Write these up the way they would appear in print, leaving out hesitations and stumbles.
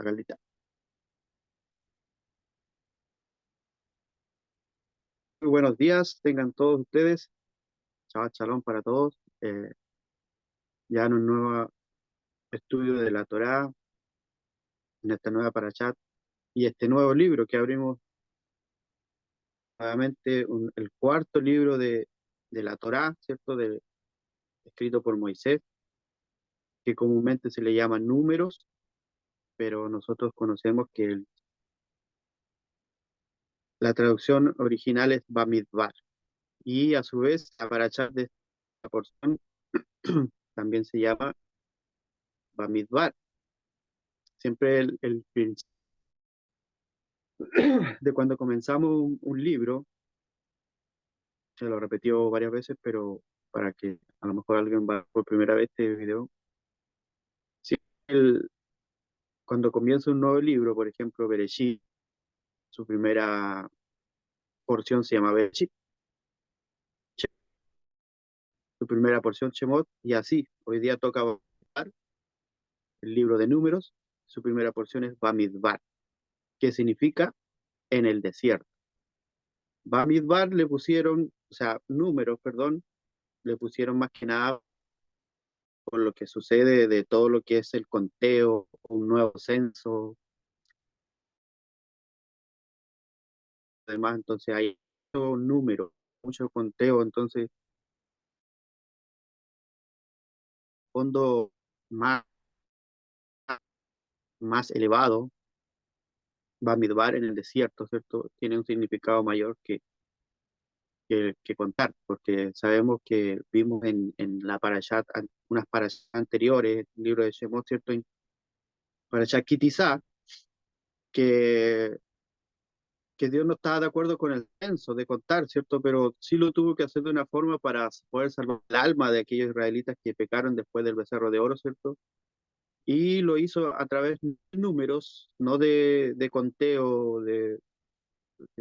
la Carlita. Muy buenos días, tengan todos ustedes. Shabbat Shalom para todos. Ya en un nuevo estudio de la Torá, en esta nueva parashat y este nuevo libro que abrimos nuevamente, el cuarto libro de la Torá, ¿cierto? Escrito por Moisés, que comúnmente se le llama Números, pero nosotros conocemos que la traducción original es Bamidbar. Y a su vez, la parashat de esta porción también se llama Bamidbar. Siempre el principio de cuando comenzamos un libro, se lo repetió varias veces, pero para que a lo mejor alguien va por primera vez este video, si cuando comienza un nuevo libro, por ejemplo, Bereshit, su primera porción se llama Bereshit, su primera porción Shemot, y así, hoy día toca Bamidbar, el libro de números, su primera porción es Bamidbar, que significa en el desierto. Bamidbar le pusieron, o sea, números, perdón, le pusieron más que nada por lo que sucede de todo lo que es el conteo, un nuevo censo, además, entonces hay mucho número, mucho conteo, entonces, fondo más, más elevado, Bamidbar en el desierto, ¿cierto? Tiene un significado mayor que contar, porque sabemos que vimos en la parashat, unas parashat anteriores, el libro de Shemot, ¿cierto? En parashat Kitizá, que que Dios no estaba de acuerdo con el censo de contar, ¿cierto? Pero sí lo tuvo que hacer de una forma para poder salvar el alma de aquellos israelitas que pecaron después del becerro de oro, ¿cierto? Y lo hizo a través de números, no de conteo, que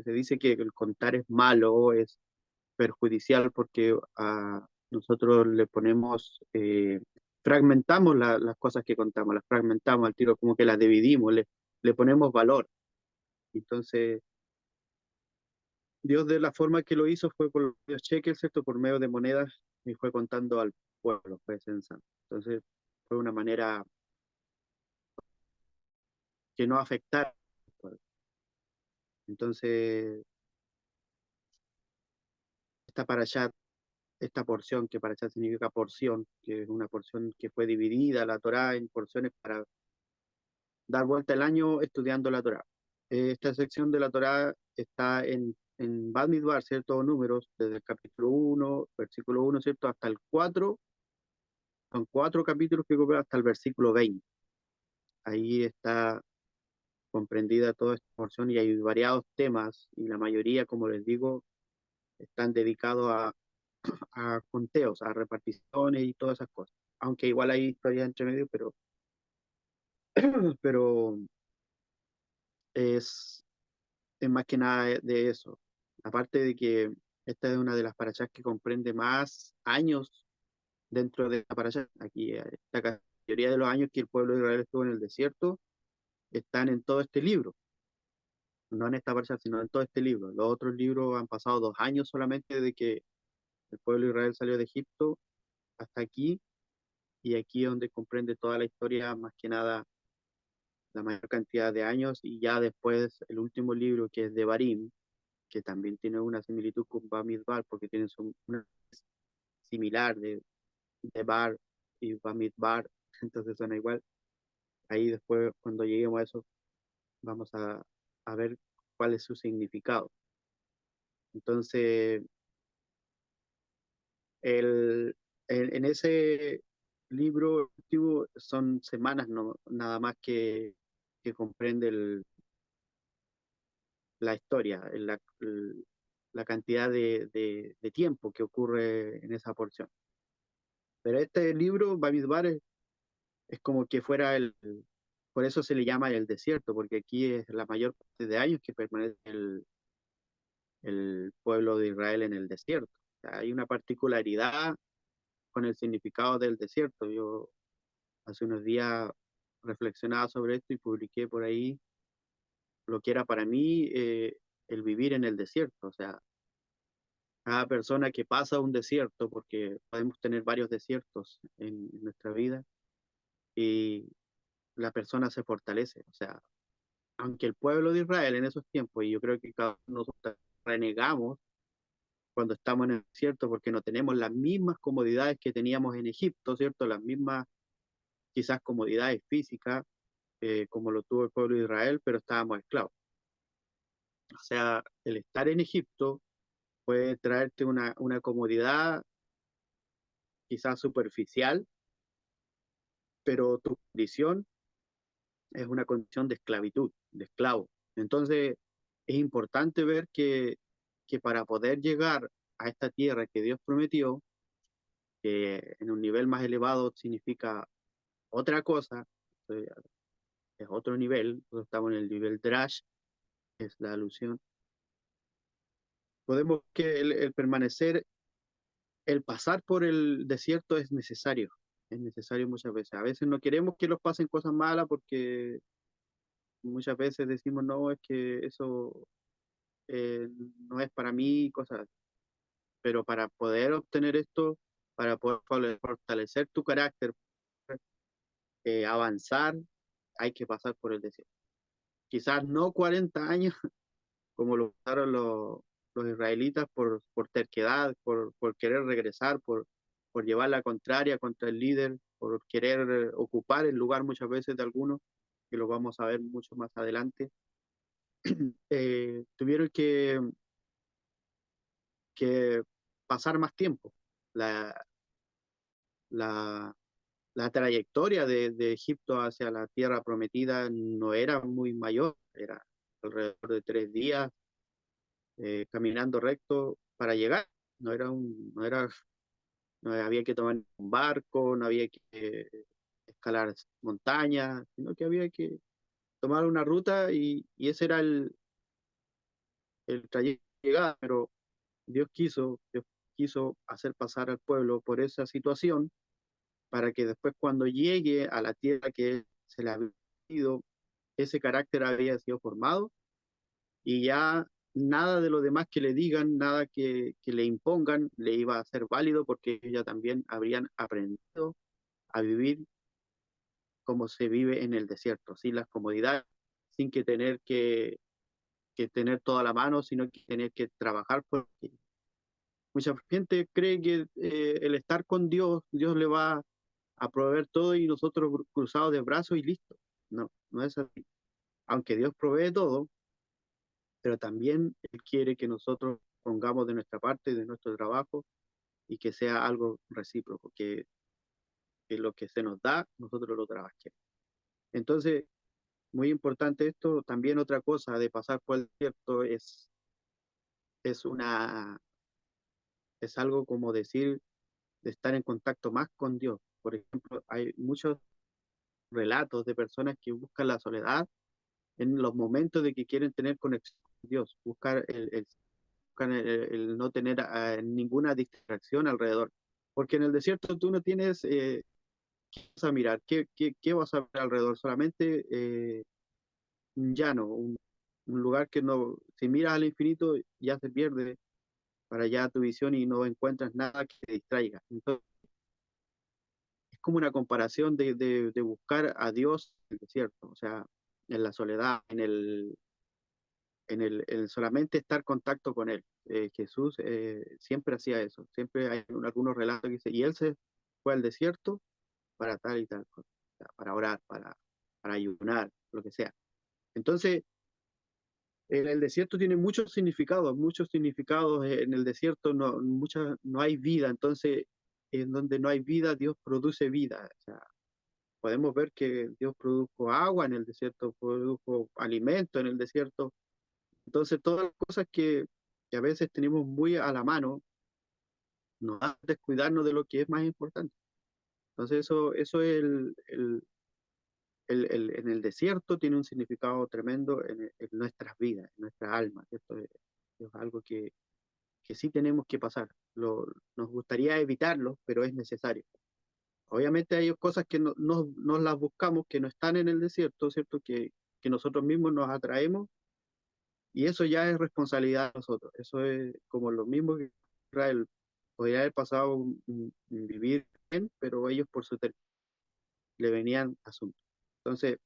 se dice que el contar es malo, es perjudicial porque a nosotros le ponemos, fragmentamos las cosas que contamos, las fragmentamos al tiro, como que las dividimos, le ponemos valor. Entonces, Dios de la forma que lo hizo fue por los cheques, ¿cierto? Por medio de monedas y fue contando al pueblo, fue censando. Entonces fue una manera que no afectara al pueblo. Entonces, esta parashat, esta porción, que parashat significa porción, que es una porción que fue dividida, la Torá, en porciones para dar vuelta el año estudiando la Torá. Esta sección de la Torá está en Bamidbar, ¿cierto? Números, desde el capítulo 1, versículo 1, ¿cierto? Hasta el 4. Son 4 capítulos que cubren hasta el versículo 20. Ahí está comprendida toda esta porción y hay variados temas y la mayoría, como les digo, están dedicados a conteos, a reparticiones y todas esas cosas. Aunque igual hay historias entre medio, pero es, es más que nada de eso. Aparte de que esta es una de las parashas que comprende más años dentro de la parasha. Aquí la mayoría de los años que el pueblo de Israel estuvo en el desierto están en todo este libro, no en esta versión, sino en todo este libro. Los otros libros han pasado 2 años solamente de que el pueblo de Israel salió de Egipto hasta aquí, y aquí es donde comprende toda la historia, más que nada la mayor cantidad de años, y ya después el último libro que es de Barim, que también tiene una similitud con Bamidbar, porque tienen una similar de Bar y Bamidbar, entonces suena igual. Ahí después, cuando lleguemos a eso, vamos a ver cuál es su significado. Entonces, El, en ese libro antiguo son semanas, no, nada más que comprende la historia, la cantidad de tiempo que ocurre en esa porción. Pero este libro, Bamidbar, es como que fuera por eso se le llama el desierto, porque aquí es la mayor parte de años que permanece el pueblo de Israel en el desierto. O sea, hay una particularidad con el significado del desierto. Yo hace unos días reflexionaba sobre esto y publiqué por ahí lo que era para mí el vivir en el desierto. O sea, cada persona que pasa un desierto, porque podemos tener varios desiertos en nuestra vida, y la persona se fortalece. O sea, aunque el pueblo de Israel en esos tiempos, y yo creo que cada uno de nosotros renegamos cuando estamos en el desierto porque no tenemos las mismas comodidades que teníamos en Egipto, ¿cierto? Las mismas quizás comodidades físicas como lo tuvo el pueblo de Israel, pero estábamos esclavos. O sea, el estar en Egipto puede traerte una comodidad quizás superficial, pero tu condición es una condición de esclavitud, de esclavo. Entonces, es importante ver que para poder llegar a esta tierra que Dios prometió, que en un nivel más elevado significa otra cosa, eh, es otro nivel, nosotros estamos en el nivel Drash, es la alusión, podemos que el permanecer, el pasar por el desierto es necesario muchas veces. A veces no queremos que nos pasen cosas malas porque muchas veces decimos, no, es que eso no es para mí, cosas así. Pero para poder obtener esto, para poder fortalecer tu carácter, avanzar, hay que pasar por el desierto. Quizás no 40 años como lo usaron los israelitas por terquedad, por querer regresar, por llevar la contraria contra el líder, por querer ocupar el lugar muchas veces de algunos, que lo vamos a ver mucho más adelante, tuvieron que pasar más tiempo. La, la, la trayectoria de Egipto hacia la tierra prometida no era muy mayor, era alrededor de 3 días caminando recto para llegar. No había que tomar un barco, no había que escalar montañas, sino que había que tomar una ruta y ese era el trayecto de llegada, pero Dios quiso hacer pasar al pueblo por esa situación para que después cuando llegue a la tierra que se le había pedido, ese carácter había sido formado y ya nada de lo demás que le digan, nada que le impongan, le iba a ser válido porque ellos ya también habrían aprendido a vivir como se vive en el desierto, sin las comodidades, sin que tener que tener toda la mano, sino que tener que trabajar porque mucha gente cree que el estar con Dios, Dios le va a proveer todo y nosotros cruzados de brazos y listo. No, no es así. Aunque Dios provee todo, pero también Él quiere que nosotros pongamos de nuestra parte, de nuestro trabajo, y que sea algo recíproco, que lo que se nos da, nosotros lo trabajemos. Entonces, muy importante esto, también otra cosa de pasar por el desierto es una, es algo como decir, de estar en contacto más con Dios. Por ejemplo, hay muchos relatos de personas que buscan la soledad en los momentos de que quieren tener conexión con Dios, buscan el no tener ninguna distracción alrededor. Porque en el desierto tú no tienes, ¿qué vas a mirar? ¿Qué vas a ver alrededor? Solamente un llano, un lugar que no, si miras al infinito ya se pierde para allá tu visión y no encuentras nada que te distraiga. Entonces, es como una comparación de buscar a Dios en el desierto, o sea, en la soledad, en solamente estar en contacto con Él. Jesús siempre hacía eso, siempre hay algunos relatos que dice, y Él se fue al desierto para tal y tal cosa, o sea, para orar, para ayunar, lo que sea. Entonces, en el desierto tiene muchos significados. En el desierto no hay vida, entonces en donde no hay vida, Dios produce vida. O sea, podemos ver que Dios produjo agua en el desierto, produjo alimento en el desierto. Entonces todas las cosas que a veces tenemos muy a la mano, nos hacen descuidarnos de lo que es más importante. Entonces eso es en el desierto tiene un significado tremendo en nuestras vidas, en nuestras almas. Esto es algo que sí tenemos que pasar. Nos gustaría evitarlo, pero es necesario. Obviamente hay cosas que no las buscamos, que no están en el desierto, ¿cierto? Que nosotros mismos nos atraemos y eso ya es responsabilidad de nosotros. Eso es como lo mismo que Israel. Podría haber pasado vivir bien, pero ellos por su le venían asuntos. Entonces,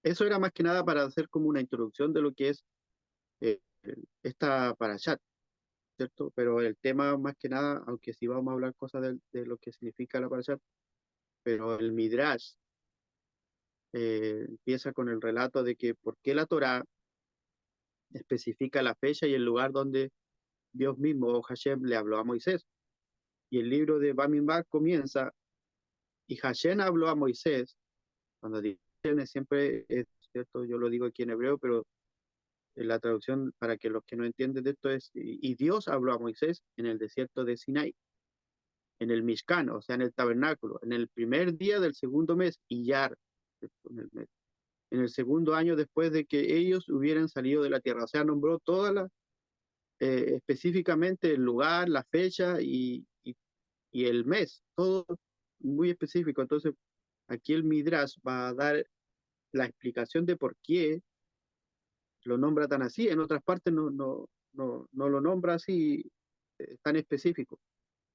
eso era más que nada para hacer como una introducción de lo que es esta parashat, ¿cierto? Pero el tema más que nada, aunque sí vamos a hablar cosas de lo que significa la parashat, pero el Midrash empieza con el relato de que por qué la Torá especifica la fecha y el lugar donde Dios mismo, o Hashem, le habló a Moisés. Y el libro de Bamidbar comienza, y Hashem habló a Moisés, cuando dice siempre es cierto, yo lo digo aquí en hebreo, pero en la traducción para que los que no entienden de esto es, y Dios habló a Moisés en el desierto de Sinai, en el Mishkan, o sea, en el tabernáculo, en el primer día del segundo mes, Iyar, en el segundo año después de que ellos hubieran salido de la tierra. O sea, nombró todas las, específicamente el lugar, la fecha y el mes, todo muy específico. Entonces, aquí el Midrash va a dar la explicación de por qué lo nombra tan así. En otras partes no lo nombra así, tan específico.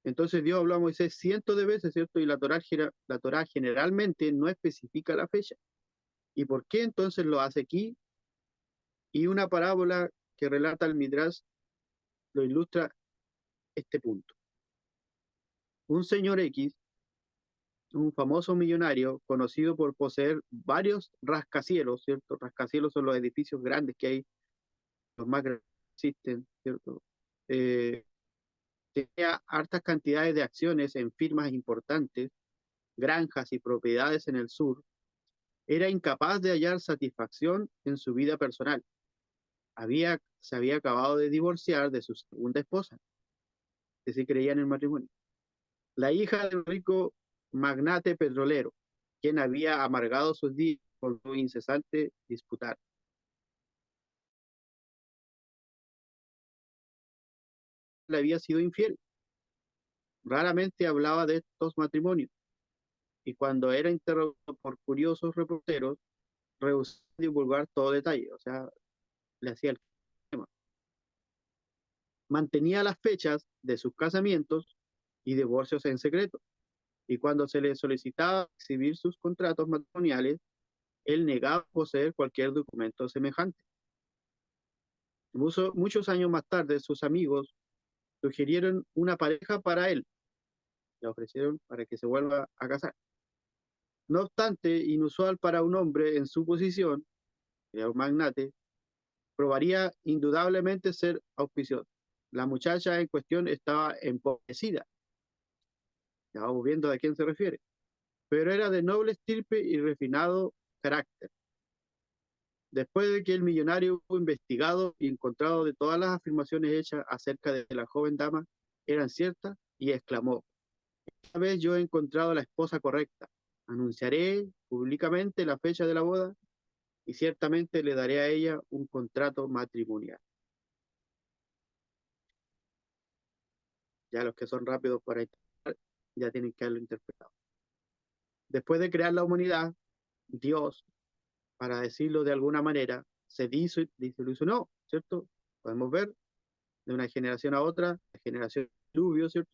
Entonces Dios habló a Moisés cientos de veces, ¿cierto? Y la Torá generalmente no especifica la fecha. ¿Y por qué entonces lo hace aquí? Y una parábola que relata el Midrash lo ilustra este punto. Un señor X, un famoso millonario, conocido por poseer varios rascacielos, ¿cierto? Rascacielos son los edificios grandes que hay, los más grandes que existen, ¿cierto? Eh, Tenía hartas cantidades de acciones en firmas importantes, granjas y propiedades en el sur. Era incapaz de hallar satisfacción en su vida personal. Se había acabado de divorciar de su segunda esposa, que sí creía en el matrimonio, la hija del rico magnate petrolero, quien había amargado sus días por su incesante disputar. Le había sido infiel. Raramente hablaba de estos matrimonios y cuando era interrogado por curiosos reporteros, rehusaba divulgar todo detalle, o sea, le hacía el tema. Mantenía las fechas de sus casamientos y divorcios en secreto, y cuando se le solicitaba exhibir sus contratos matrimoniales, él negaba poseer cualquier documento semejante. Muchos años más tarde, sus amigos sugirieron una pareja para él, le ofrecieron para que se vuelva a casar. No obstante, inusual para un hombre en su posición, era un magnate, probaría indudablemente ser auspicioso. La muchacha en cuestión estaba empobrecida, ya vamos viendo a quién se refiere, pero era de noble estirpe y refinado carácter. Después de que el millonario hubo investigado y encontrado de todas las afirmaciones hechas acerca de la joven dama eran ciertas, y exclamó: esta vez yo he encontrado la esposa correcta. Anunciaré públicamente la fecha de la boda y ciertamente le daré a ella un contrato matrimonial. Ya los que son rápidos para interpretar ya tienen que haberlo interpretado. Después de crear la humanidad, Dios, para decirlo de alguna manera, se disolucionó, ¿cierto? Podemos ver de una generación a otra, la generación de diluvio, ¿cierto?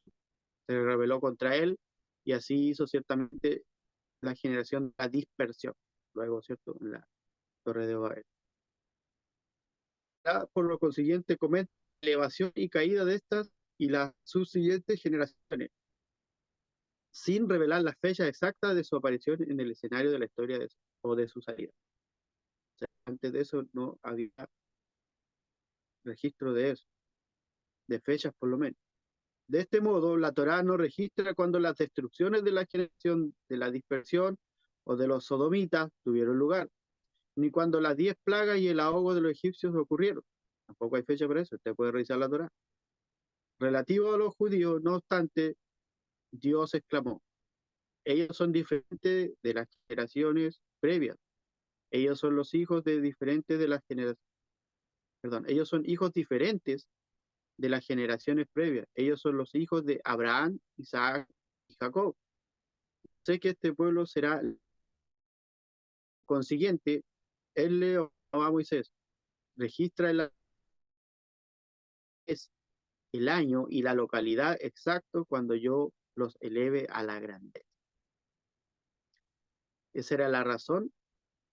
Se rebeló contra él y así hizo ciertamente la generación de la dispersión, luego, ¿cierto? En la Torre de Babel. Por lo consiguiente, comenta elevación y caída de estas y las subsiguientes generaciones, sin revelar la fecha exacta de su aparición en el escenario de la historia o de su salida. O sea, antes de eso no había registro de eso, de fechas por lo menos. De este modo, la Torá no registra cuando las destrucciones de la generación de la dispersión o de los sodomitas tuvieron lugar, ni cuando las 10 plagas y el ahogo de los egipcios ocurrieron. Tampoco hay fecha para eso, usted puede revisar la Torá. Relativo a los judíos, no obstante, Dios exclamó: ellos son diferentes de las generaciones previas. Ellos son los hijos de diferentes de las generaciones, perdón, ellos son hijos diferentes de las generaciones previas. Ellos son los hijos de Abraham, Isaac y Jacob. sé que este pueblo será consiguiente. Él le ordenó a Moisés, registra el año y la localidad exacto cuando yo los eleve a la grandeza. Esa era la razón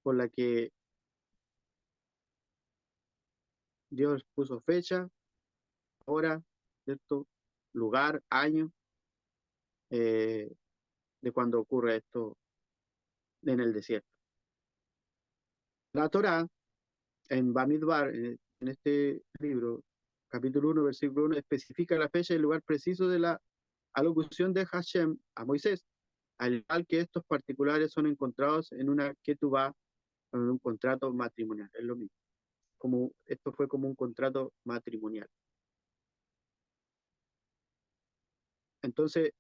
por la que Dios puso fecha, hora, ¿cierto? Lugar, año, eh, de cuando ocurre esto en el desierto. La Torá, en Bamidbar, en este libro, capítulo 1, versículo 1, especifica la fecha y el lugar preciso de la alocución de Hashem a Moisés, al igual que estos particulares son encontrados en una ketubá, en un contrato matrimonial. Es lo mismo. Esto fue como un contrato matrimonial. Entonces,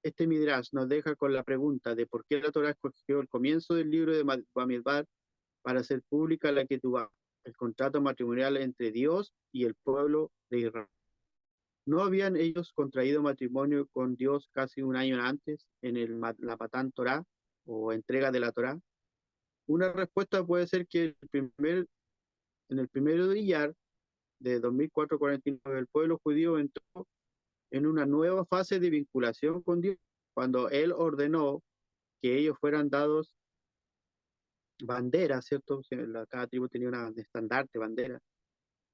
este Midrash nos deja con la pregunta de por qué la Torá escogió el comienzo del libro de Bamidbar para hacer pública la ketubá, el contrato matrimonial entre Dios y el pueblo de Israel. ¿No habían ellos contraído matrimonio con Dios casi un año antes en la Patán Torá o entrega de la Torá? Una respuesta puede ser que en el primero de Iyar de 2449 el pueblo judío entró en una nueva fase de vinculación con Dios, cuando Él ordenó que ellos fueran dados banderas, ¿cierto? Cada tribu tenía una estandarte, bandera.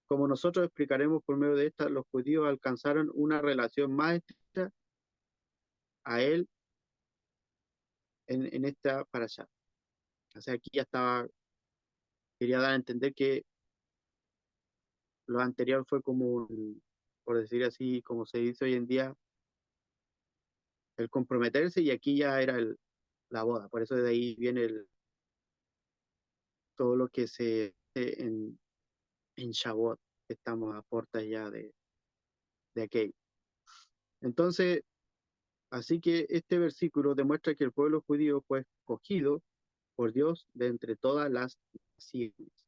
Como nosotros explicaremos por medio de esta, los judíos alcanzaron una relación más estrecha a Él en esta para allá. O sea, aquí ya estaba, quería dar a entender que lo anterior fue como, por decir así, como se dice hoy en día, el comprometerse y aquí ya era la boda. Por eso de ahí viene todo lo que se hace en Shavuot, que estamos a puertas ya de aquello. Entonces, así que este versículo demuestra que el pueblo judío fue escogido por Dios de entre todas las naciones.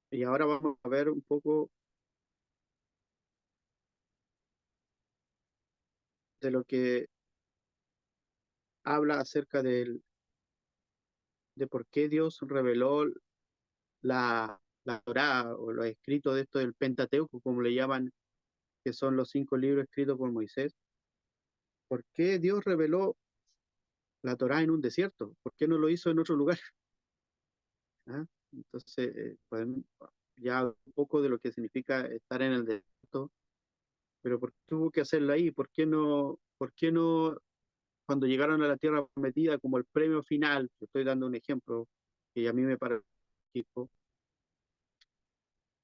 Y ahora vamos a ver un poco de lo que habla acerca de por qué Dios reveló la Torá o los escritos de esto del Pentateuco, como le llaman, que son los 5 libros escritos por Moisés. ¿Por qué Dios reveló la Torá en un desierto? ¿Por qué no lo hizo en otro lugar? ¿Ah? Entonces, podemos ya un poco de lo que significa estar en el desierto, pero ¿por qué tuvo que hacerlo ahí? Por qué no cuando llegaron a la tierra prometida como el premio final? Estoy dando un ejemplo que a mí me parece,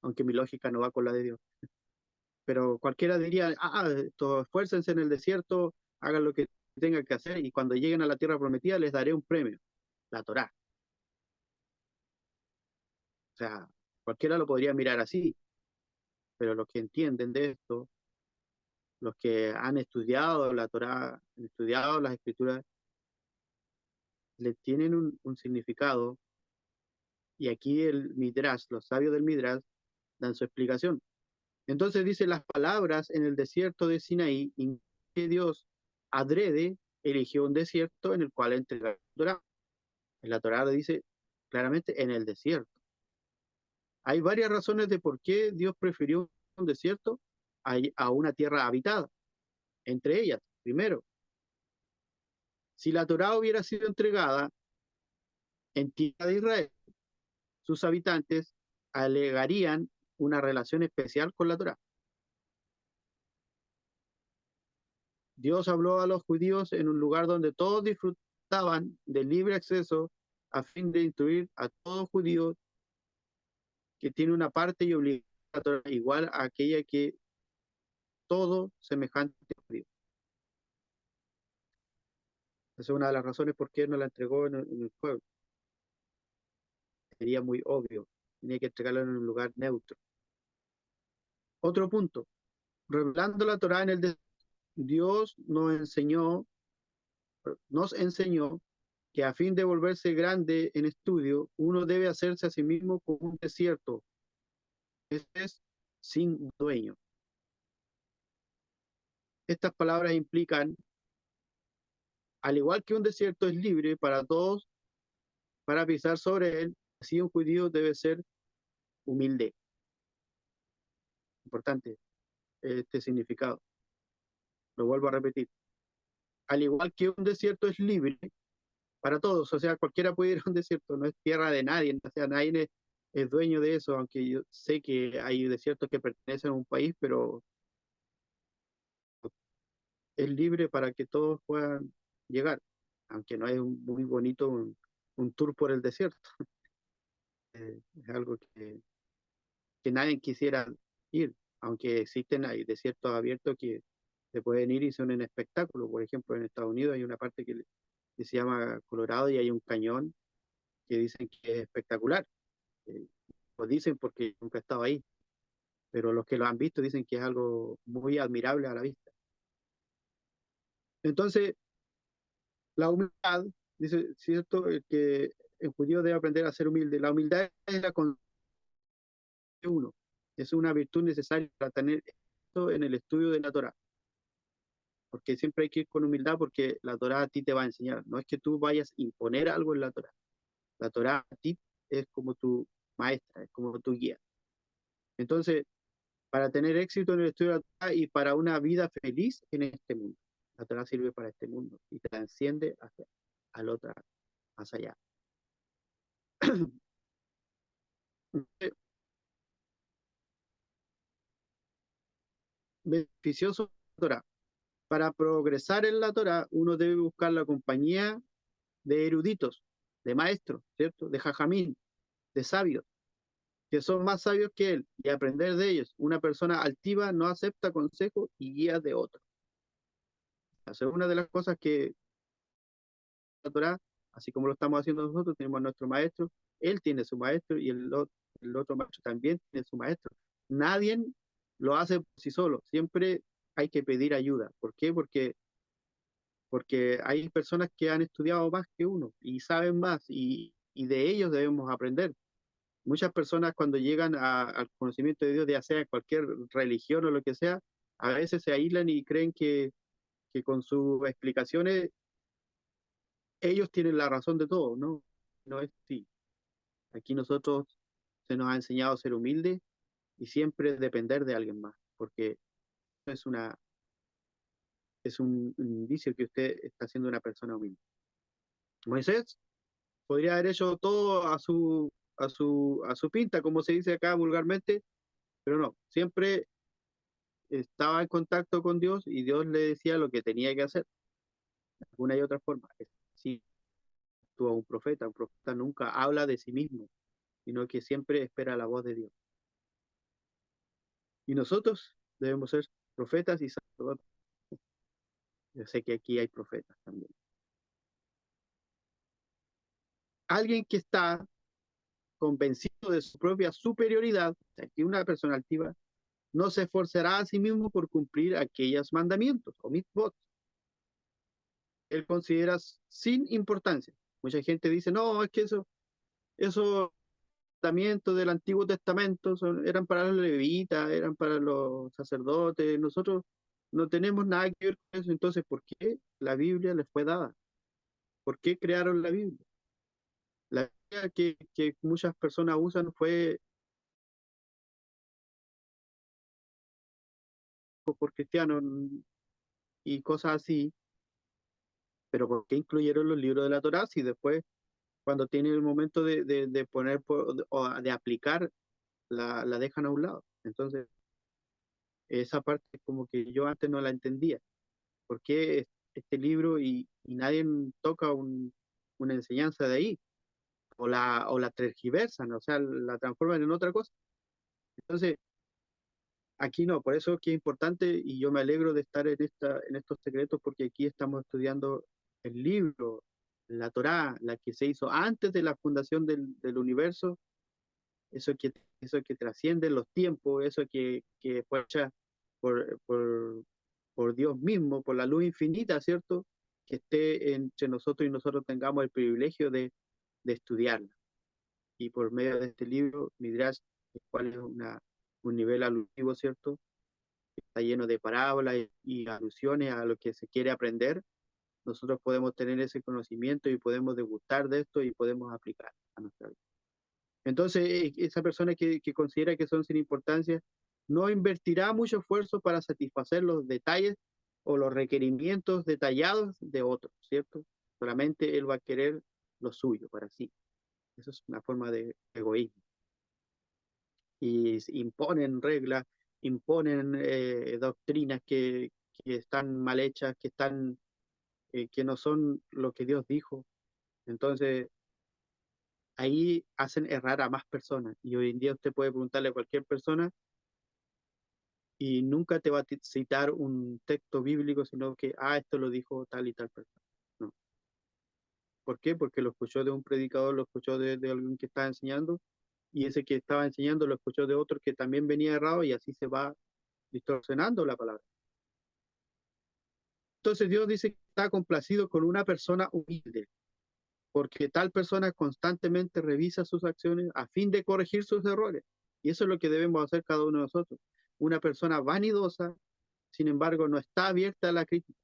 aunque mi lógica no va con la de Dios. Pero cualquiera diría, esfuércense en el desierto, hagan lo que tengan que hacer y cuando lleguen a la tierra prometida les daré un premio, la Torá. O sea, cualquiera lo podría mirar así, pero los que entienden de esto, los que han estudiado la Torá, han estudiado las escrituras, le tienen un significado y aquí el Midrash, los sabios del Midrash, dan su explicación. Entonces dice las palabras en el desierto de Sinaí, que Dios adrede eligió un desierto en el cual entregar la Torá. En la Torá dice claramente en el desierto. Hay varias razones de por qué Dios prefirió un desierto a una tierra habitada. Entre ellas, primero, si la Torá hubiera sido entregada en tierra de Israel, sus habitantes alegarían una relación especial con la Torá. Dios habló a los judíos en un lugar donde todos disfrutaban del libre acceso a fin de instruir a todo judío que tiene una parte y obligación igual a aquella que todo semejante judío. Esa es una de las razones por qué no la entregó en el pueblo. Sería muy obvio. Tenía que entregarlo en un lugar neutro. Otro punto. Revelando la Torá en Dios nos enseñó que a fin de volverse grande en estudio, uno debe hacerse a sí mismo como un desierto. Ese es sin dueño. Estas palabras implican, al igual que un desierto es libre para todos, para pisar sobre él, así un judío debe ser humilde. Importante este significado. Lo vuelvo a repetir. Al igual que un desierto es libre para todos, o sea, cualquiera puede ir a un desierto, no es tierra de nadie, o sea, nadie es dueño de eso, aunque yo sé que hay desiertos que pertenecen a un país, pero es libre para que todos puedan llegar, aunque no es muy bonito un tour por el desierto. Es algo que nadie quisiera ir, aunque existen, hay desiertos abiertos que se pueden ir y son un espectáculo. Por ejemplo, en Estados Unidos hay una parte que se llama Colorado y hay un cañón que dicen que es espectacular. Eh, lo dicen porque nunca he estado ahí, pero los que lo han visto dicen que es algo muy admirable a la vista. Entonces, la humildad, dice, ¿cierto? Que el judío debe aprender a ser humilde. La humildad es la condición de uno, es una virtud necesaria para tener esto en el estudio de la Torah, porque siempre hay que ir con humildad porque la Torah a ti te va a enseñar, no es que tú vayas a imponer algo en la Torah a ti es como tu maestra, es como tu guía. Entonces, para tener éxito en el estudio de la Torah y para una vida feliz en este mundo. La Torah sirve para este mundo y te enciende hacia al otro, más allá. Beneficioso la Torah. Para progresar en la Torah, uno debe buscar la compañía de eruditos, de maestros, ¿cierto? De jajamín, de sabios, que son más sabios que él, y aprender de ellos. Una persona altiva no acepta consejos y guías de otros. Esa es una de las cosas que la Torah, así como lo estamos haciendo nosotros, tenemos a nuestro maestro, él tiene su maestro y el otro maestro también tiene su maestro. Nadie lo hace por sí solo, siempre hay que pedir ayuda. ¿Por qué? Porque hay personas que han estudiado más que uno y saben más y de ellos debemos aprender. Muchas personas cuando llegan al conocimiento de Dios, ya sea cualquier religión o lo que sea, a veces se aíslan y creen que con sus explicaciones ellos tienen la razón de todo, ¿no? No es así. Aquí nosotros se nos ha enseñado a ser humildes y siempre depender de alguien más, porque es es un indicio que usted está siendo una persona humilde. Moisés podría haber hecho todo a su pinta, como se dice acá vulgarmente, pero no, siempre estaba en contacto con Dios y Dios le decía lo que tenía que hacer, de alguna y otra forma. Sí, tú a un profeta nunca habla de sí mismo, sino que siempre espera la voz de Dios. Y nosotros debemos ser profetas y sacerdotes. Yo sé que aquí hay profetas también. Alguien que está convencido de su propia superioridad, o sea, que una persona altiva, no se esforzará a sí mismo por cumplir aquellos mandamientos o mitzvot. Él considera sin importancia. Mucha gente dice, no, es que esos mandamientos del Antiguo Testamento eran para los levitas, eran para los sacerdotes, nosotros no tenemos nada que ver con eso, entonces, ¿por qué la Biblia les fue dada? ¿Por qué crearon la Biblia? La Biblia que muchas personas usan fue por cristianos y cosas así, pero ¿por qué incluyeron los libros de la Torá si después, cuando tienen el momento de poner o de aplicar, la dejan a un lado? Entonces, esa parte como que yo antes no la entendía. ¿Por qué este libro y nadie toca una enseñanza de ahí? O la tergiversan, o sea, la transforman en otra cosa. Entonces, aquí no, por eso es que es importante y yo me alegro de estar en estos secretos porque aquí estamos estudiando el libro, la Torá, la que se hizo antes de la fundación del universo, eso que trasciende los tiempos, eso que fue hecha por, por, por Dios mismo, por la luz infinita, ¿cierto? Que esté entre nosotros y nosotros tengamos el privilegio de estudiarla. Y por medio de este libro, Midrash, el cual es un nivel alusivo, ¿cierto? Está lleno de parábolas y alusiones a lo que se quiere aprender. Nosotros podemos tener ese conocimiento y podemos degustar de esto y podemos aplicar a nuestra vida. Entonces, esa persona que considera que son sin importancia, no invertirá mucho esfuerzo para satisfacer los detalles o los requerimientos detallados de otros, ¿cierto? Solamente él va a querer lo suyo para sí. Eso es una forma de egoísmo. Y imponen reglas, imponen doctrinas que están mal hechas, que no son lo que Dios dijo. Entonces, ahí hacen errar a más personas. Y hoy en día usted puede preguntarle a cualquier persona y nunca te va a citar un texto bíblico, sino que, esto lo dijo tal y tal persona. No. ¿Por qué? Porque lo escuchó de un predicador, lo escuchó de alguien que estaba enseñando, y ese que estaba enseñando lo escuchó de otro que también venía errado, y así se va distorsionando la palabra. Entonces Dios dice que está complacido con una persona humilde, porque tal persona constantemente revisa sus acciones a fin de corregir sus errores. Y eso es lo que debemos hacer cada uno de nosotros. Una persona vanidosa, sin embargo, no está abierta a la crítica,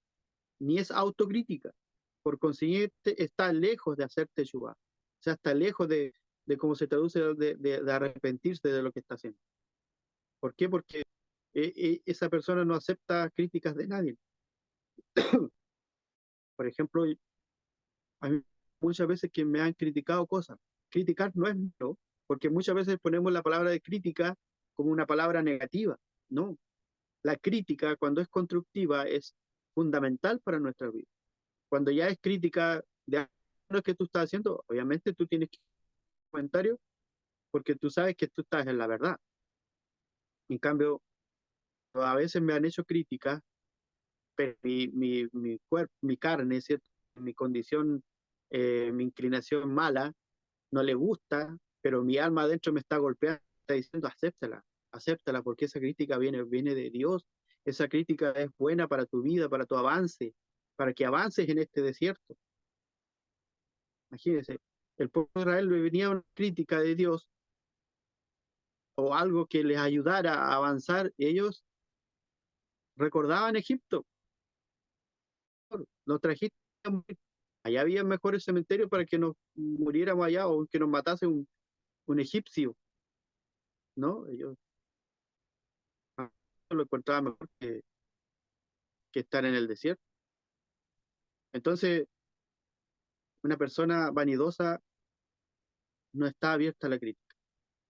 ni es autocrítica. Por consiguiente, está lejos de hacer teshuva. O sea, está lejos de cómo se traduce, de arrepentirse de lo que está haciendo. ¿Por qué? Porque esa persona no acepta críticas de nadie. Por ejemplo, hay muchas veces que me han criticado cosas. Criticar no es malo, porque muchas veces ponemos la palabra de crítica como una palabra negativa. No, la crítica cuando es constructiva es fundamental para nuestra vida. Cuando ya es crítica de algo que tú estás haciendo, obviamente tú tienes que hacer un comentario porque tú sabes que tú estás en la verdad. En cambio, a veces me han hecho críticas, pero mi cuerpo, mi carne, ¿cierto? Mi condición, mi inclinación mala, no le gusta, pero mi alma adentro me está golpeando, está diciendo, acéptala, acéptala, porque esa crítica viene de Dios, esa crítica es buena para tu vida, para tu avance, para que avances en este desierto. Imagínense, el pueblo de Israel le venía una crítica de Dios o algo que les ayudara a avanzar, ellos recordaban Egipto, nos trajiste, allá había mejores cementerios para que nos muriéramos allá o que nos matase un egipcio, ¿no? Ellos lo encontraban mejor que estar en el desierto. Entonces, una persona vanidosa no está abierta a la crítica,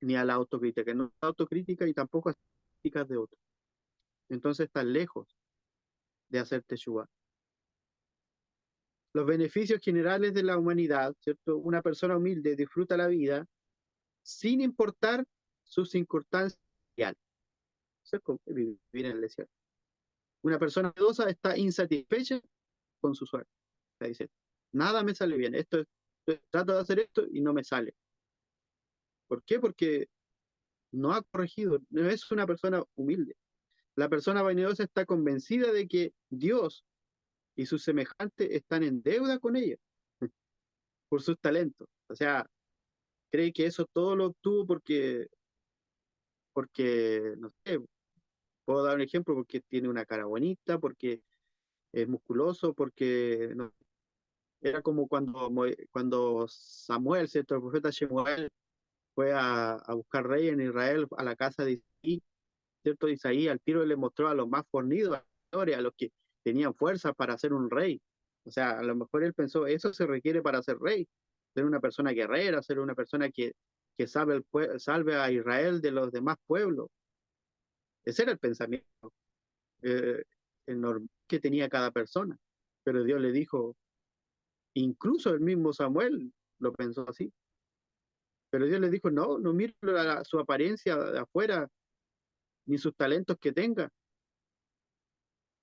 ni a la autocrítica, no es autocrítica y tampoco a críticas de otros. Entonces está lejos de hacer teshuva. Los beneficios generales de la humanidad, ¿cierto? Una persona humilde disfruta la vida sin importar sus circunstancias reales. Eso es como vivir en el desierto. Una persona vanidosa está insatisfecha con su suerte. O sea, dice, nada me sale bien, trato de hacer esto y no me sale. ¿Por qué? Porque no ha corregido, no es una persona humilde. La persona vanidosa está convencida de que Dios y sus semejantes están en deuda con ella por sus talentos. O sea, cree que eso todo lo obtuvo porque, no sé, puedo dar un ejemplo, porque tiene una cara bonita, porque es musculoso, porque no, era como cuando Samuel, ¿cierto? El profeta Shemuel fue a buscar rey en Israel a la casa de Isaí, ¿cierto? Isaí al tiro le mostró a los más fornidos, a los que tenían fuerza para ser un rey. O sea, a lo mejor él pensó, eso se requiere para ser rey, ser una persona guerrera, ser una persona que salve a Israel de los demás pueblos. Ese era el pensamiento eh, enorme que tenía cada persona. Pero Dios le dijo, incluso el mismo Samuel lo pensó así. Pero Dios le dijo, no, no mire su apariencia de afuera, ni sus talentos que tenga,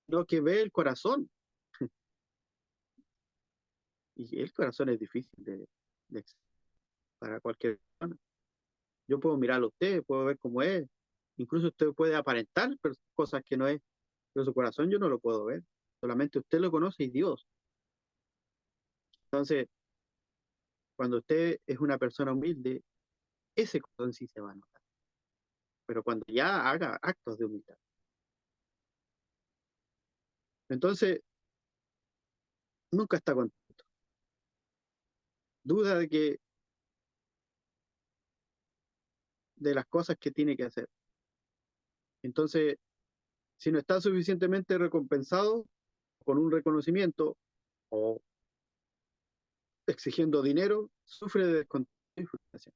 lo que ve el corazón. Y el corazón es difícil de para cualquier persona. Yo puedo mirarlo a usted, puedo ver cómo es. Incluso usted puede aparentar cosas que no es, pero su corazón yo no lo puedo ver. Solamente usted lo conoce y Dios. Entonces, cuando usted es una persona humilde, ese corazón sí se va a notar. pero cuando ya haga actos de humildad. Entonces, nunca está contento. Duda de las cosas que tiene que hacer. Entonces, si no está suficientemente recompensado con un reconocimiento o exigiendo dinero, sufre de descontento y frustración.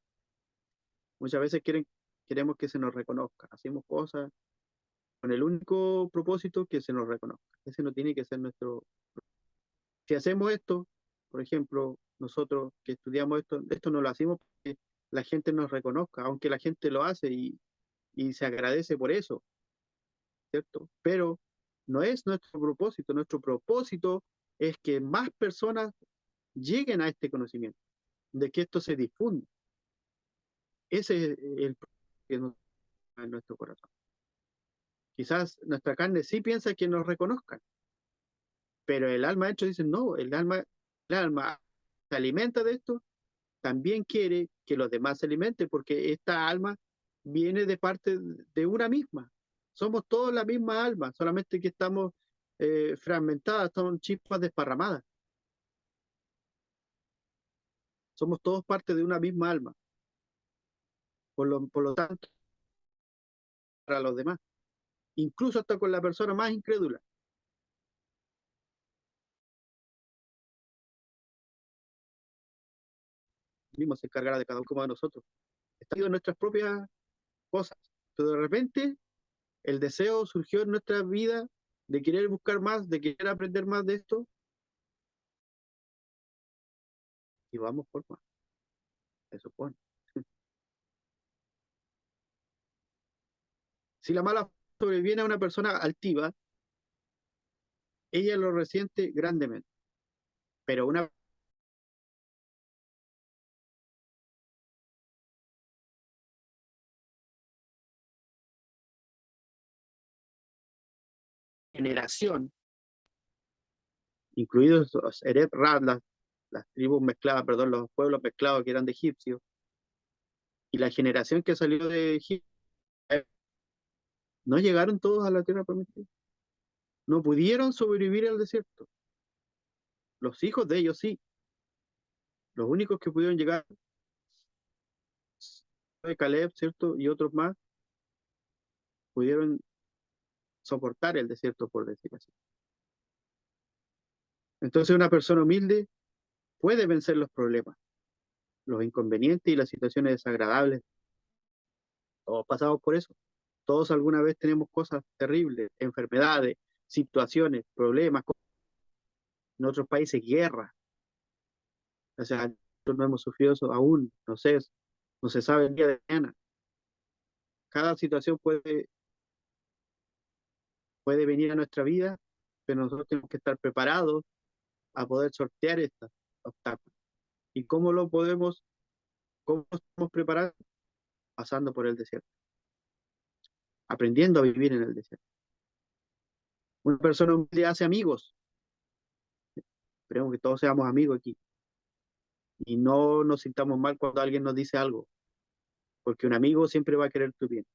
Muchas veces queremos que se nos reconozca. Hacemos cosas con el único propósito que se nos reconozca. Ese no tiene que ser nuestro. Si hacemos esto, por ejemplo, nosotros que estudiamos esto no lo hacemos porque la gente nos reconozca, aunque la gente lo hace y se agradece por eso, ¿cierto? Pero no es nuestro propósito es que más personas lleguen a este conocimiento, de que esto se difunda. Ese es el que nos en nuestro corazón. Quizás nuestra carne sí piensa que nos reconozcan, pero el alma dentro dice, no, el alma se alimenta de esto, también quiere que los demás se alimenten, porque esta alma viene de parte de una misma. Somos todos la misma alma, solamente que estamos fragmentadas, son chispas desparramadas. Somos todos parte de una misma alma. Por lo tanto, para los demás, incluso hasta con la persona más incrédula, mismo se encargará de cada uno de nosotros. Estamos en nuestras propias cosas. Pero de repente el deseo surgió en nuestra vida de querer buscar más, de querer aprender más de esto, y vamos por más, se supone. Si la mala sobreviene a una persona altiva, ella lo resiente grandemente. Pero una generación, incluidos los Eret Rad, las tribus mezcladas, perdón, los pueblos mezclados que eran de egipcios, y la generación que salió de Egipto, no llegaron todos a la tierra prometida. No pudieron sobrevivir al desierto. Los hijos de ellos sí. Los únicos que pudieron llegar de Caleb, ¿cierto? Y otros más pudieron soportar el desierto, por decir así. Entonces una persona humilde puede vencer los problemas, los inconvenientes y las situaciones desagradables. Todos pasamos por eso. Todos alguna vez tenemos cosas terribles, enfermedades, situaciones, problemas, en otros países guerra. O sea, nosotros no hemos sufrido eso aún, no se sabe el día de mañana. Cada situación puede venir a nuestra vida, pero nosotros tenemos que estar preparados a poder sortear estos obstáculos. ¿Y cómo estamos preparados? Pasando por el desierto, aprendiendo a vivir en el desierto. Una persona humilde hace amigos, esperemos que todos seamos amigos aquí, y no nos sintamos mal cuando alguien nos dice algo, porque un amigo siempre va a querer tu bien.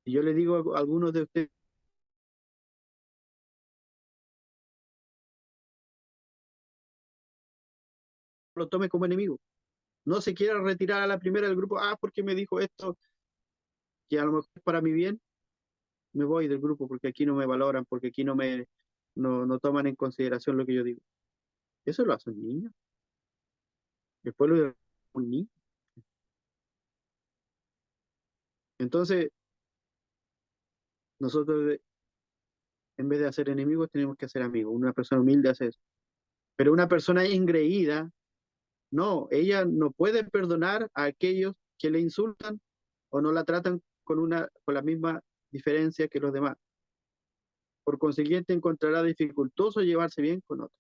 Y yo le digo a algunos de ustedes, no lo tome como enemigo, no se quiera retirar a la primera del grupo, porque me dijo esto, que a lo mejor es para mi bien, me voy del grupo porque aquí no me valoran, porque aquí no toman en consideración lo que yo digo. Eso lo hace un niño, después lo de un niño. Entonces, nosotros en vez de hacer enemigos tenemos que hacer amigos. Una persona humilde hace eso. Pero una persona engreída, no, ella no puede perdonar a aquellos que le insultan o no la tratan con la misma diferencia que los demás. Por consiguiente, encontrará dificultoso llevarse bien con otros.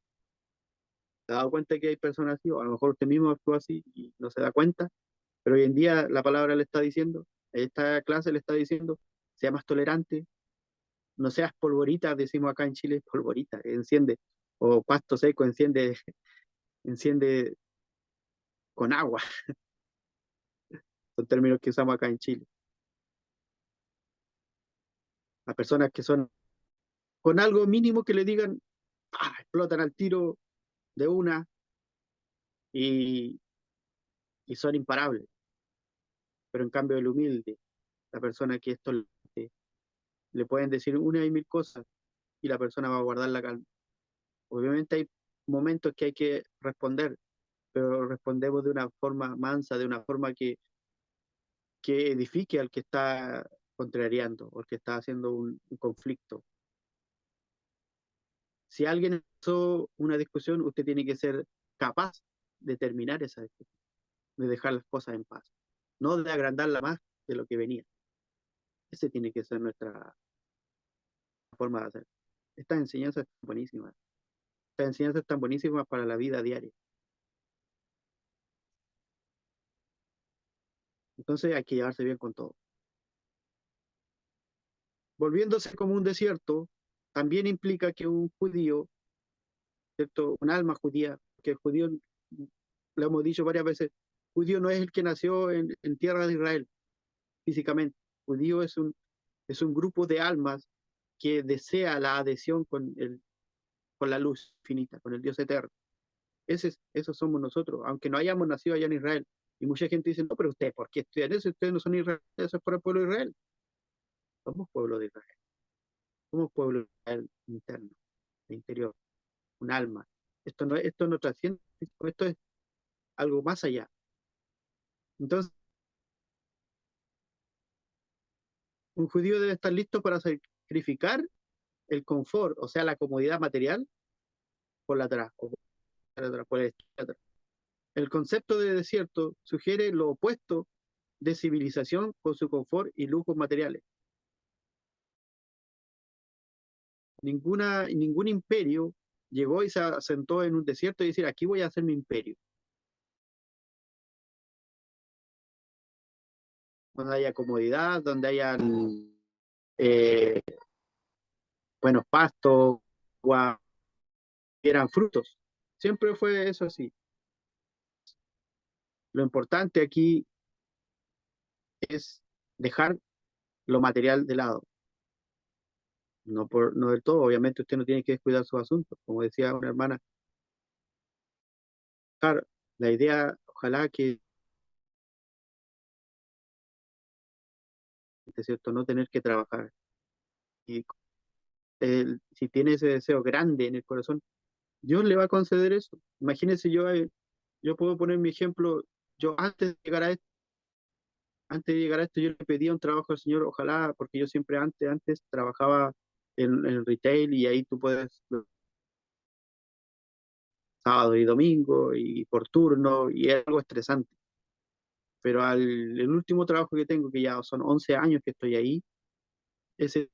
¿Se ha dado cuenta que hay personas así? O a lo mejor usted mismo actúa así y no se da cuenta, pero hoy en día la palabra le está diciendo, esta clase le está diciendo, sea más tolerante, no seas polvorita, decimos acá en Chile, polvorita, enciende, o pasto seco, enciende con agua, son términos que usamos acá en Chile. A personas que son, con algo mínimo que le digan, explotan al tiro de una y, y son imparables. Pero en cambio el humilde, la persona que esto le pueden decir una y mil cosas y la persona va a guardar la calma. Obviamente hay momentos que hay que responder, pero respondemos de una forma mansa, de una forma que edifique al que está contrariando o al que está haciendo un conflicto. Si alguien empezó una discusión, usted tiene que ser capaz de terminar esa discusión, de dejar las cosas en paz, no de agrandarla más de lo que venía. Ese tiene que ser nuestra forma de hacer. Estas enseñanzas están buenísimas. Estas enseñanzas están buenísimas para la vida diaria. Entonces hay que llevarse bien con todo. Volviéndose como un desierto, también implica que un judío, ¿cierto? Un alma judía, que el judío, lo hemos dicho varias veces, judío no es el que nació en tierra de Israel físicamente. Judío es un grupo de almas que desea la adhesión con la luz infinita, con el Dios eterno. Esos somos nosotros, aunque no hayamos nacido allá en Israel. Y mucha gente dice, no, pero ustedes, ¿por qué estudian eso? Ustedes no son israelíes, eso es por el pueblo de Israel. Somos pueblo de Israel, somos pueblo de Israel interno, de interior, un alma. Esto no trasciende, esto es algo más allá. Entonces, un judío debe estar listo para sacrificar el confort, o sea, la comodidad material, por la atrás, o por la atrás, por el atrás. El concepto de desierto sugiere lo opuesto de civilización con su confort y lujos materiales. Ningún imperio llegó y se asentó en un desierto y decir, aquí voy a hacer mi imperio. Donde haya comodidad, donde haya eh, buenos pastos, agua, eran frutos. Siempre fue eso así. Lo importante aquí es dejar lo material de lado. No del todo, obviamente usted no tiene que descuidar sus asuntos. Como decía una hermana, claro, la idea, ojalá que, es cierto, no tener que trabajar. Y si tiene ese deseo grande en el corazón, Dios le va a conceder eso. Imagínese yo puedo poner mi ejemplo, yo antes de llegar a esto, yo le pedía un trabajo al Señor, ojalá, porque yo siempre antes trabajaba en retail y ahí tú puedes sábado y domingo y por turno y es algo estresante. Pero el último trabajo que tengo, que ya son 11 años que estoy ahí, ese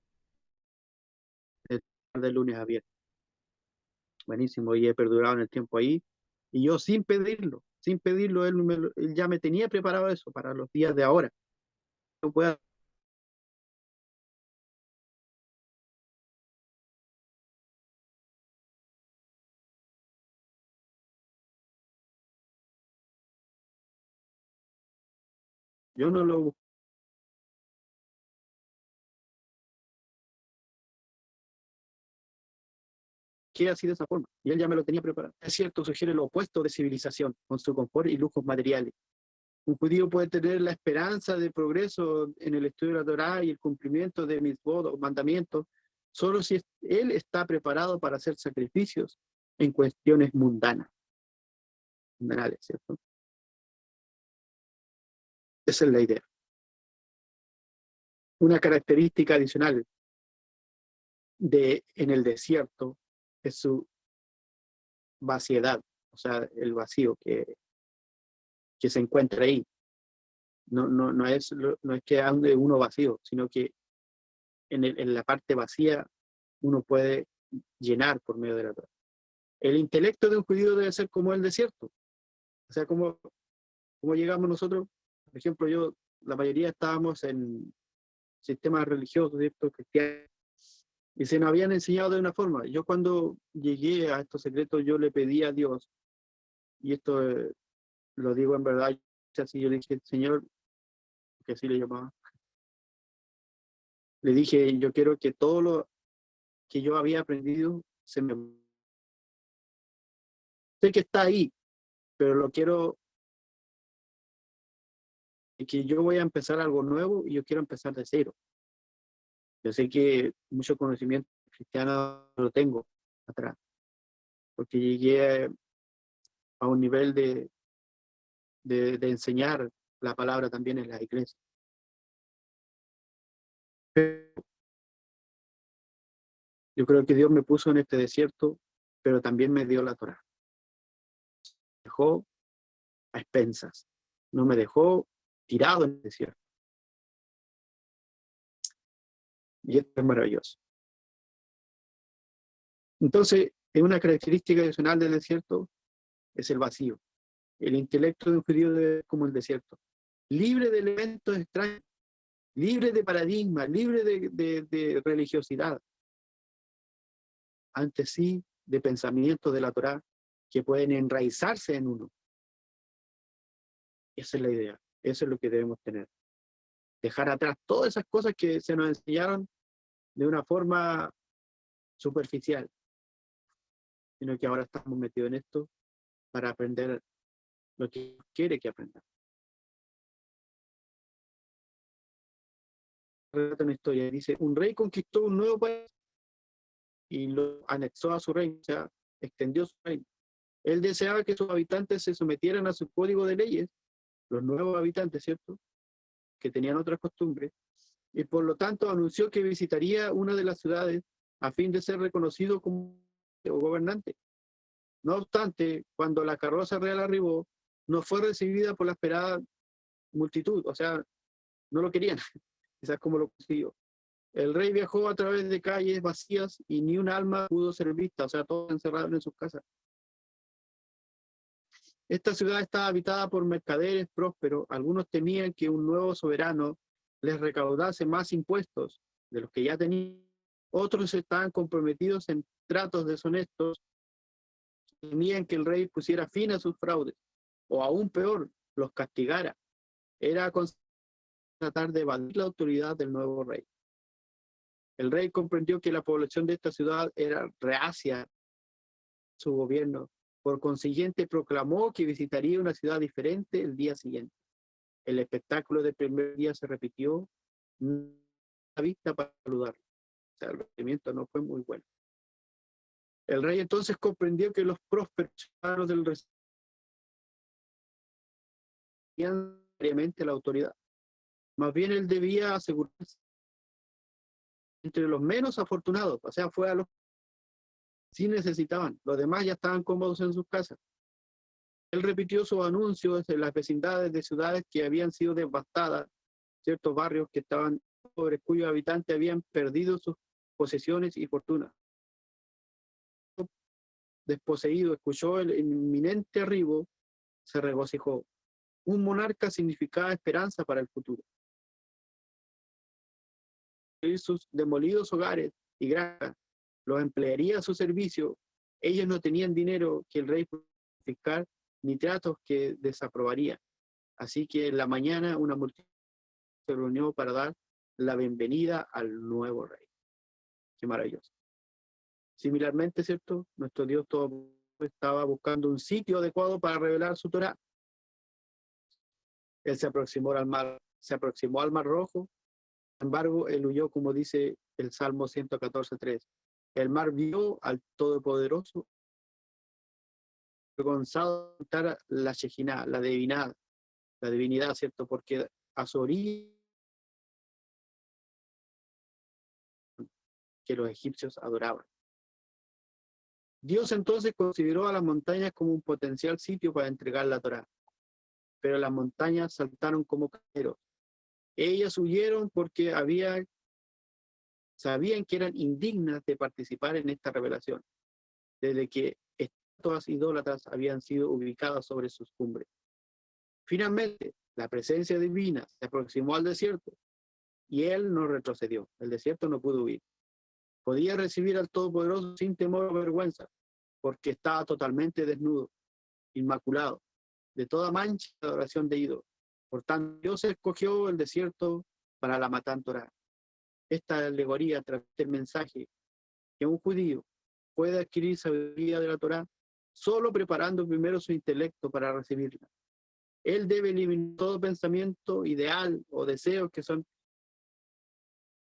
es de lunes a viernes. Buenísimo, y he perdurado en el tiempo ahí. Y yo sin pedirlo, él ya me tenía preparado eso para los días de ahora. No puedo, yo no lo busqué así de esa forma. Y él ya me lo tenía preparado. Es cierto, sugiere lo opuesto de civilización, con su confort y lujos materiales. Un judío puede tener la esperanza de progreso en el estudio de la Torá y el cumplimiento de mis o mandamientos, solo si él está preparado para hacer sacrificios en cuestiones mundanales, ¿cierto? Esa es la idea. Una característica adicional en el desierto es su vaciedad, o sea, el vacío que se encuentra ahí. No es que ande uno vacío, sino que en la parte vacía uno puede llenar por medio de la Torah. El intelecto de un judío debe ser como el desierto. O sea, como llegamos nosotros, por ejemplo, la mayoría estábamos en sistemas religiosos, ¿cierto? Cristianos, y se nos habían enseñado de una forma. Yo cuando llegué a estos secretos, yo le pedí a Dios, y esto lo digo en verdad, así yo le dije, Señor, que así le llamaba, Le dije, yo quiero que todo lo que yo había aprendido se me... Sé que está ahí, pero lo quiero, y que yo voy a empezar algo nuevo y yo quiero empezar de cero. Yo sé que mucho conocimiento cristiano lo tengo atrás, porque llegué a un nivel de enseñar la palabra también en la iglesia. Pero yo creo que Dios me puso en este desierto, pero también me dio la Torá. Me dejó a expensas, no me dejó tirado en el desierto. Y esto es maravilloso. Entonces, una característica adicional del desierto es el vacío. El intelecto de un judío es como el desierto, libre de elementos extraños, libre de paradigmas, libre de religiosidad, antes sí de pensamientos de la Torá que pueden enraizarse en uno. Esa es la idea, eso es lo que debemos tener. Dejar atrás todas esas cosas que se nos enseñaron de una forma superficial, sino que ahora estamos metidos en esto para aprender lo que quiere que aprendamos. Relata una historia, dice, un rey conquistó un nuevo país y lo anexó a su reino, o sea, extendió su reino. Él deseaba que sus habitantes se sometieran a su código de leyes, los nuevos habitantes, ¿cierto?, que tenían otras costumbres, y por lo tanto anunció que visitaría una de las ciudades a fin de ser reconocido como gobernante. No obstante, cuando la carroza real arribó, no fue recibida por la esperada multitud, o sea, no lo querían, quizás como lo consiguió. El rey viajó a través de calles vacías y ni un alma pudo ser vista, o sea, todos encerrados en sus casas. Esta ciudad estaba habitada por mercaderes prósperos. Algunos temían que un nuevo soberano les recaudase más impuestos de los que ya tenían. Otros estaban comprometidos en tratos deshonestos. Temían que el rey pusiera fin a sus fraudes, o aún peor, los castigara. Era tratar de evadir la autoridad del nuevo rey. El rey comprendió que la población de esta ciudad era reacia a su gobierno. Por consiguiente, proclamó que visitaría una ciudad diferente el día siguiente. El espectáculo del primer día se repitió, la vista para saludar. O sea, el recibimiento no fue muy bueno. El rey entonces comprendió que los prósperos del recibían seriamente la autoridad. Más bien él debía asegurarse entre los menos afortunados, o sea, fue a los que sí necesitaban, los demás ya estaban cómodos en sus casas. Él repitió sus anuncios en las vecindades de ciudades que habían sido devastadas, ciertos barrios que estaban pobres, cuyos habitantes habían perdido sus posesiones y fortunas. Desposeído, escuchó el inminente arribo, se regocijó. Un monarca significaba esperanza para el futuro. Sus demolidos hogares y granjas los emplearía a su servicio. Ellos no tenían dinero que el rey pudiera fiscal ni tratos que desaprobaría. Así que en la mañana una multitud se reunió para dar la bienvenida al nuevo rey. Qué maravilloso. Similarmente, ¿cierto? Nuestro Dios todo estaba buscando un sitio adecuado para revelar su Torá. Él se aproximó al mar Rojo. Sin embargo, él huyó, como dice el Salmo 114:3. El mar vio al Todopoderoso, avergonzado de la Shejinah, la divinidad, ¿cierto? Porque a su orilla que los egipcios adoraban. Dios entonces consideró a las montañas como un potencial sitio para entregar la Torá, pero las montañas saltaron como carneros. Ellas huyeron porque sabían que eran indignas de participar en esta revelación, desde que estatuas idólatras habían sido ubicadas sobre sus cumbres. Finalmente, la presencia divina se aproximó al desierto y él no retrocedió. El desierto no pudo huir. Podía recibir al Todopoderoso sin temor o vergüenza, porque estaba totalmente desnudo, inmaculado, de toda mancha de adoración de ídolo. Por tanto, Dios escogió el desierto para la Matan Torah. esta alegoría transmite el mensaje que un judío puede adquirir sabiduría de la Torá solo preparando primero su intelecto para recibirla. Él debe eliminar todo pensamiento ideal o deseos que son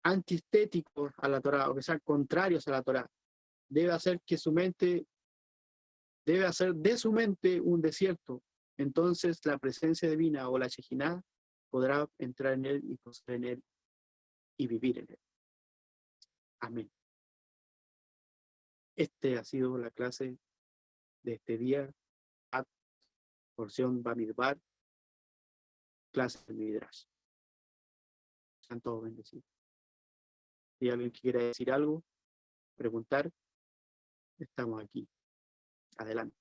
antiestéticos a la Torá o que sean contrarios a la Torá. Debe hacer que su mente, debe hacer de su mente un desierto. Entonces la presencia divina o la Shejinah podrá entrar en él y poseer en él y vivir en él. Amén. Este ha sido la clase de este día, porción Bamidbar, clase de Midrash. Sean todos bendecidos. Si alguien quiere decir algo, preguntar, estamos aquí. Adelante.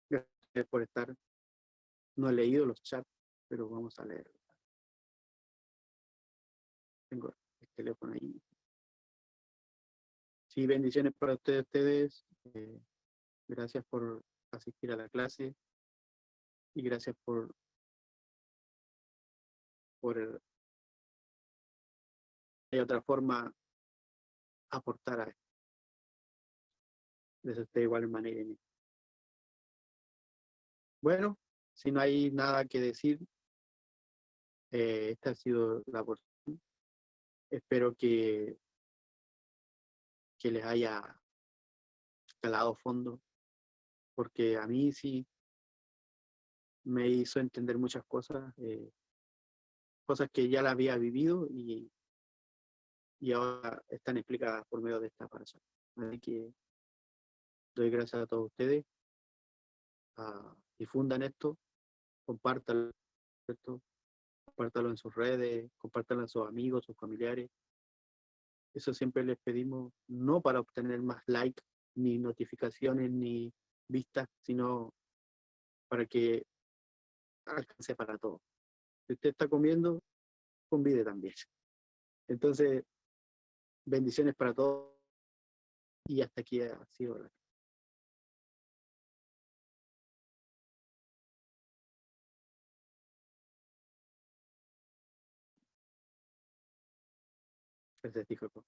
Gracias por estar. No he leído los chats, pero vamos a leer. Tengo el teléfono ahí. Sí, bendiciones para ustedes. Gracias por asistir a la clase y gracias por de otra forma aportar a desde usted igual manera. Bueno, si no hay nada que decir, esta ha sido la porción. Espero que les haya calado fondo, porque a mí sí me hizo entender muchas cosas, cosas que ya la había vivido y ahora están explicadas por medio de esta parasha. Así que doy gracias a todos ustedes, difundan esto, compártanlo, ¿cierto? Compártanlo en sus redes, compártanlo en sus amigos, sus familiares. Eso siempre les pedimos, no para obtener más likes, ni notificaciones, ni vistas, sino para que alcance para todos. Si usted está comiendo, convide también. Entonces, bendiciones para todos y hasta aquí ha sido el certificado.